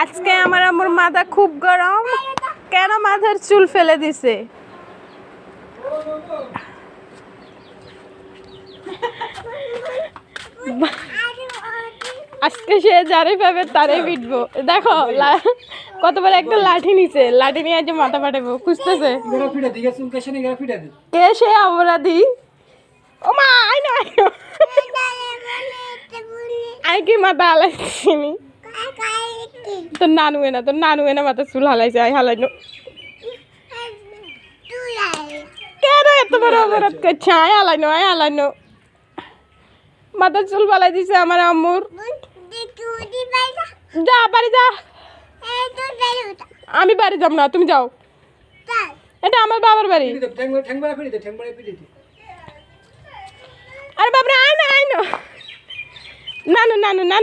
আজকে আমার আম্মুর মাথা খুব গরম, কেন মাথার চুল ফেলে দিছে। আজকে সে যারে পাবে তারে পিটবো। দেখো কত বড় একটা লাঠি নিছে, লাঠি নিয়ে আজ মাথা ফাটাবো খুঁজতেছে। কে সে অপরাধী? ও মা আইনো আইনো, আই কি মাথা হালাইছিনি। তোর নানু না, তোর নানু না মাথা চুল হালাইছে, আই হালাইনো। কেন এত বড় অপরাধ করছে? আই হালাইনো, আই হালাইনো। মাথার চুল ফালাই দিছে আমার আম্মুর। যা বাড়ি যা। আমি বাড়ি যাব না, তুমি যাও। এটা আমার বাবার বাড়ি। আরে বাবরে আয় না, আয় না। নানু নানু নানু।